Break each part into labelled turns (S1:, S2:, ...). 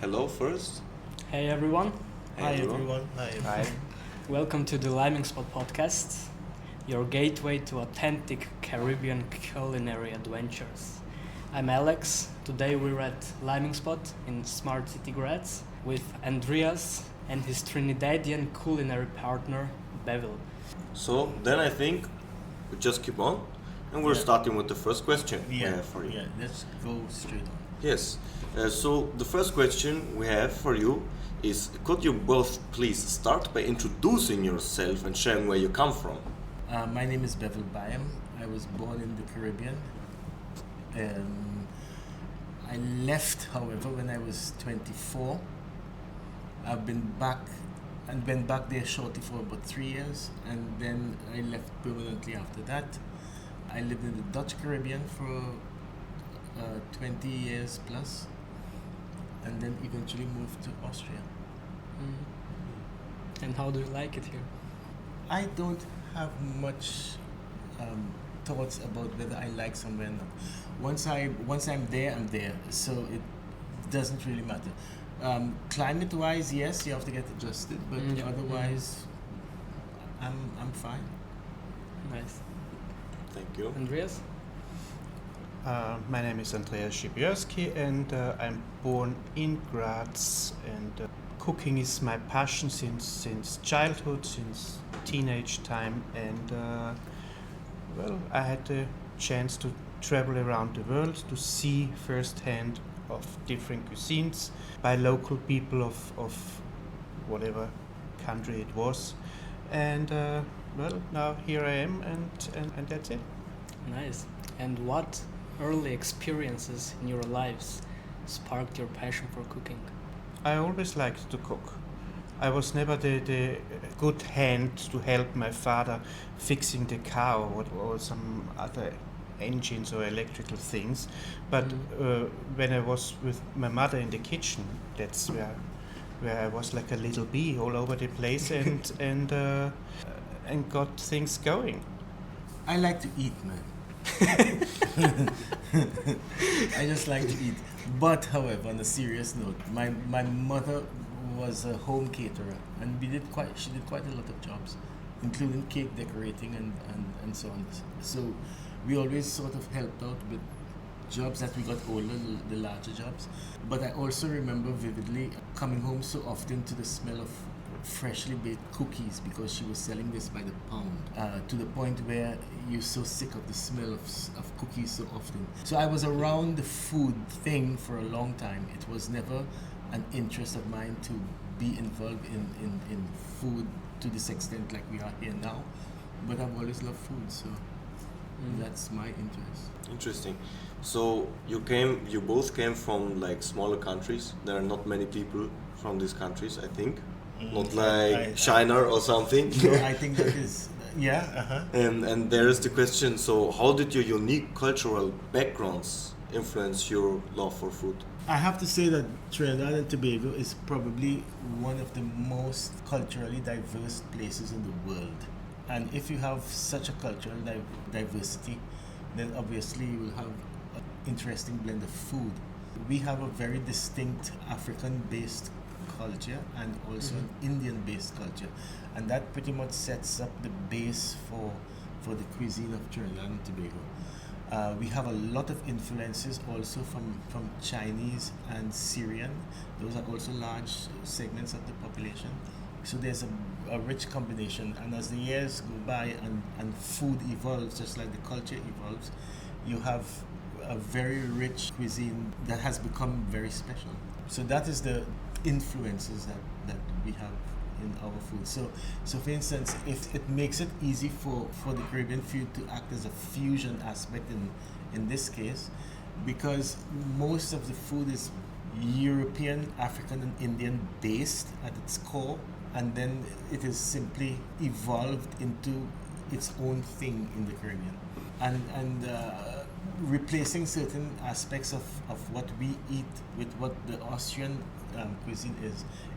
S1: hello first.
S2: Hey everyone,
S3: Hi everyone.
S4: Hi.
S2: welcome to the Liming Spot podcast, your gateway to authentic Caribbean culinary adventures. I'm Alex. Today we're at Liming Spot in Smart City Graz with Andreas and his Trinidadian culinary partner Bevil.
S1: So then I think we just keep on, and we're
S3: Yeah.
S1: starting with the first question we
S3: Yeah,
S1: have for you.
S3: let's go straight on.
S1: Yes. So the first question we have for you is: could you both please start by introducing yourself and sharing where you come from?
S3: My name is Bevil Bayam. I was born in the Caribbean. I left, however, when I was 24. I've been back there shortly for about 3 years, and then I left permanently after that. I lived in the Dutch Caribbean for 20 years plus, and then eventually moved to Austria.
S2: And how do you like it here?
S3: I don't have much thoughts about whether I like somewhere or not. Once I'm there, I'm there. So it doesn't really matter. Climate-wise, yes, you have to get adjusted, but
S2: Yeah.
S3: otherwise, I'm fine.
S2: Nice.
S1: Thank you.
S2: Andreas?
S4: My name is Andreas Szybierski and I'm born in Graz, and cooking is my passion since childhood, since teenage time, and I had the chance to travel around the world to see firsthand of different cuisines by local people of whatever country it was, and now here I am, and that's it.
S2: Nice. And what early experiences in your lives sparked your passion for cooking?
S4: I always liked to cook. I was never the good hand to help my father fixing the car or some other engines or electrical things. But when I was with my mother in the kitchen, that's where I was like a little bee all over the place and got things going.
S3: I like to eat, man. I just like to eat. But, however, on a serious note, my mother was a home caterer, and she did quite a lot of jobs, including cake decorating and so on. So we always sort of helped out with jobs as we got older, the larger jobs. But I also remember vividly coming home so often to the smell of freshly baked cookies, because she was selling this by the pound, to the point where you're so sick of the smell of cookies so often. So I was around the food thing for a long time. It was never an interest of mine to be involved in food to this extent like we are here now, but I've always loved food, so that's my interest.
S1: Interesting. So you both came from like smaller countries. There are not many people from these countries, I think. Not like China or something.
S3: No, I think that is, yeah.
S1: And there is the question, so how did your unique cultural backgrounds influence your love for food?
S3: I have to say that Trinidad and Tobago is probably one of the most culturally diverse places in the world. And if you have such a cultural diversity, then obviously you will have an interesting blend of food. We have a very distinct African-based culture and also an Indian-based culture, and that pretty much sets up the base for the cuisine of Trinidad and Tobago. We have a lot of influences also from Chinese and Syrian. Those are also large segments of the population. So there's a rich combination, and as the years go by and food evolves, just like the culture evolves, you have a very rich cuisine that has become very special. So that is the influences that we have in our food. So for instance, if it makes it easy for the Caribbean food to act as a fusion aspect in this case, because most of the food is European, African and Indian based at its core, and then it is simply evolved into its own thing in the Caribbean. And replacing certain aspects of what we eat with what the Austrian cuisine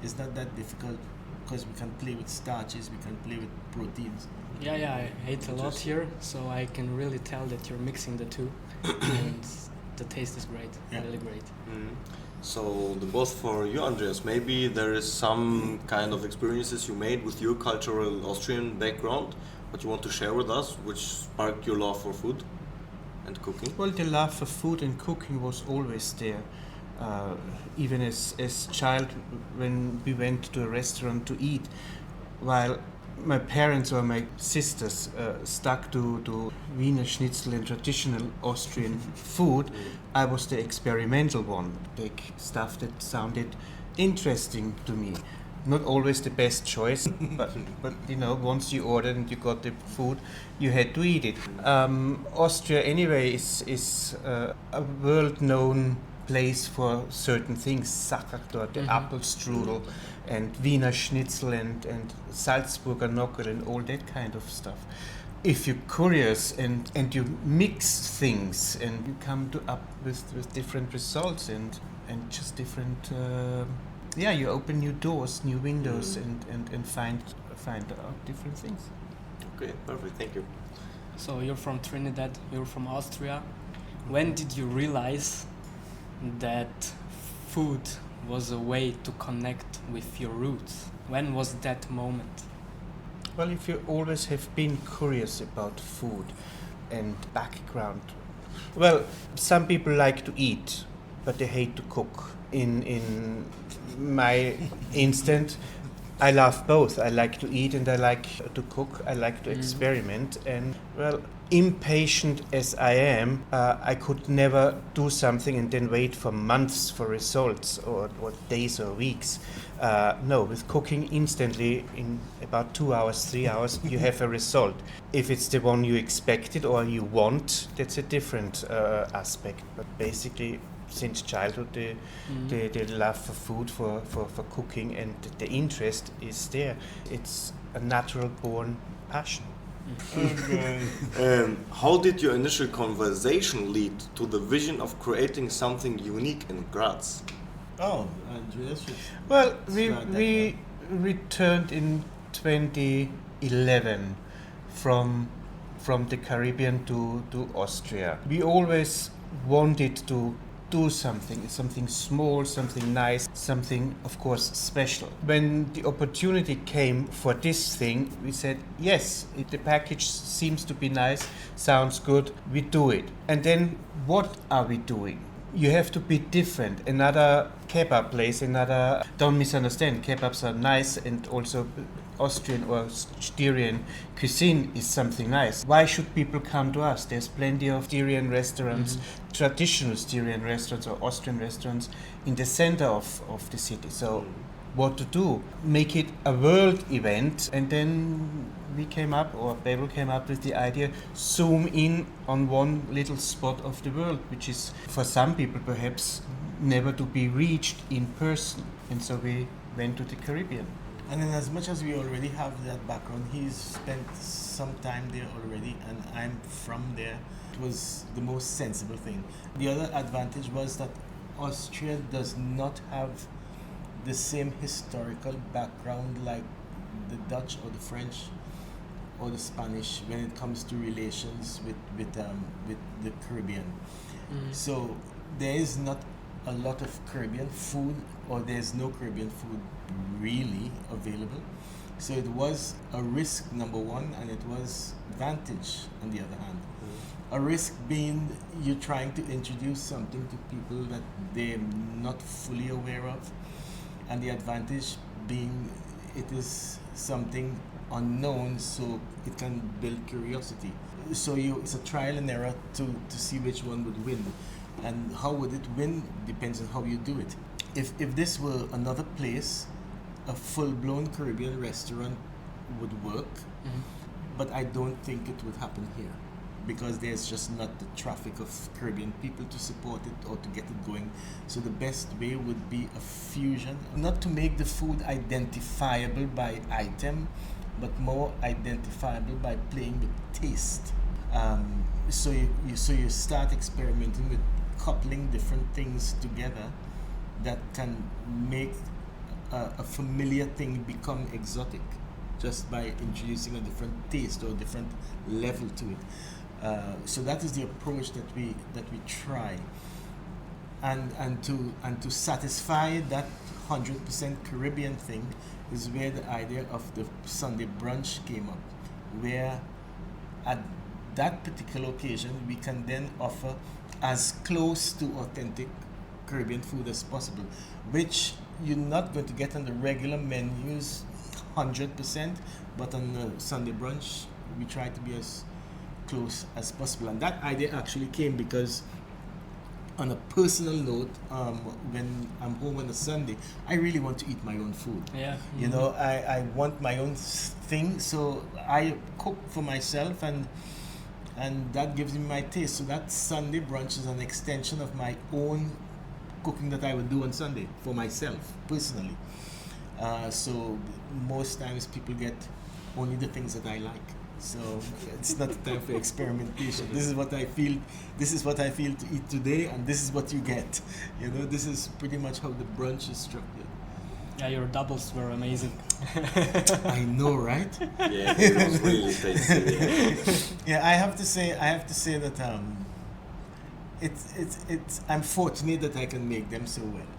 S3: is not that difficult, because we can play with starches, we can play with proteins.
S2: Yeah, I ate a lot here, so I can really tell that you're mixing the two, and the taste is great, really great.
S1: So the both for you, Andreas, maybe there is some kind of experiences you made with your cultural Austrian background, what you want to share with us, which sparked your love for food and cooking.
S4: Well, the love for food and cooking was always there. Even as child, when we went to a restaurant to eat, while my parents or my sisters stuck to Wiener Schnitzel and traditional Austrian food, I was the experimental one. Take stuff that sounded interesting to me. Not always the best choice, but you know, once you ordered and you got the food, you had to eat it. Austria anyway is a world-known place for certain things, Sachertorte, the apple strudel, and Wiener Schnitzel and Salzburger Nockel and all that kind of stuff. If you're curious and you mix things and you come up with different results and just different, you open new doors, new windows and find out different things.
S1: Okay, perfect, thank you.
S2: So you're from Trinidad, you're from Austria. When did you realize that food was a way to connect with your roots? When was that moment?
S4: Well, if you always have been curious about food and background, well, some people like to eat, but they hate to cook. In my instant, I love both. I like to eat and I like to cook. I like to experiment. And, well, impatient as I am, I could never do something and then wait for months for results or days or weeks. No, with cooking instantly, in about 2 hours, 3 hours, you have a result. If it's the one you expected or you want, that's a different aspect. But basically, since childhood, the love for food, for cooking, and the interest is there. It's a natural born passion.
S1: How did your initial conversation lead to the vision of creating something unique in Graz?
S3: Oh, Andreas.
S4: Well, we returned in 2011 from the Caribbean to Austria. We always wanted to do something small, something nice, something, of course, special. When the opportunity came for this thing, we said, yes, the package seems to be nice, sounds good, we do it. And then what are we doing? You have to be different. Another kebab place, don't misunderstand, kebabs are nice and also Austrian or Styrian cuisine is something nice. Why should people come to us? There's plenty of Styrian restaurants, traditional Styrian restaurants or Austrian restaurants in the center of the city. So what to do? Make it a world event. And then we came up, or Bevil came up with the idea, zoom in on one little spot of the world, which is for some people perhaps never to be reached in person. And so we went to the Caribbean.
S3: And then, as much as we already have that background, he's spent some time there already, and I'm from there. It was the most sensible thing. The other advantage was that Austria does not have the same historical background like the Dutch or the French or the Spanish when it comes to relations with the Caribbean. So there is not a lot of Caribbean food, or there's no Caribbean food really available. So it was a risk, number one, and it was advantage on the other hand. A risk being you're trying to introduce something to people that they're not fully aware of, and the advantage being it is something unknown, so it can build curiosity. So it's a trial and error to see which one would win. And how would it win depends on how you do it. If this were another place, a full-blown Caribbean restaurant would work, but I don't think it would happen here because there's just not the traffic of Caribbean people to support it or to get it going. So the best way would be a fusion, not to make the food identifiable by item, but more identifiable by playing with taste. So you start experimenting with coupling different things together that can make a familiar thing become exotic just by introducing a different taste or a different level to it. So that is the approach that we try. and to satisfy that 100% Caribbean thing is where the idea of the Sunday brunch came up, where at that particular occasion we can then offer as close to authentic Caribbean food as possible, which you're not going to get on the regular menus 100%, but on the Sunday brunch we try to be as close as possible. And that idea actually came because, on a personal note, when I'm home on a Sunday, I really want to eat my own food.
S2: Yeah.
S3: You know, I want my own thing, so I cook for myself, and that gives me my taste. So that Sunday brunch is an extension of my own cooking that I would do on Sunday for myself, personally. So most times people get only the things that I like. So it's not the time for experimentation. This is what I feel. This is what I feel to eat today, and this is what you get. You know, this is pretty much how the brunch is structured.
S2: Yeah, your doubles were amazing.
S3: I know, right?
S1: Yeah, it was really tasty. Yeah.
S3: Yeah, I have to say that I'm fortunate that I can make them so well.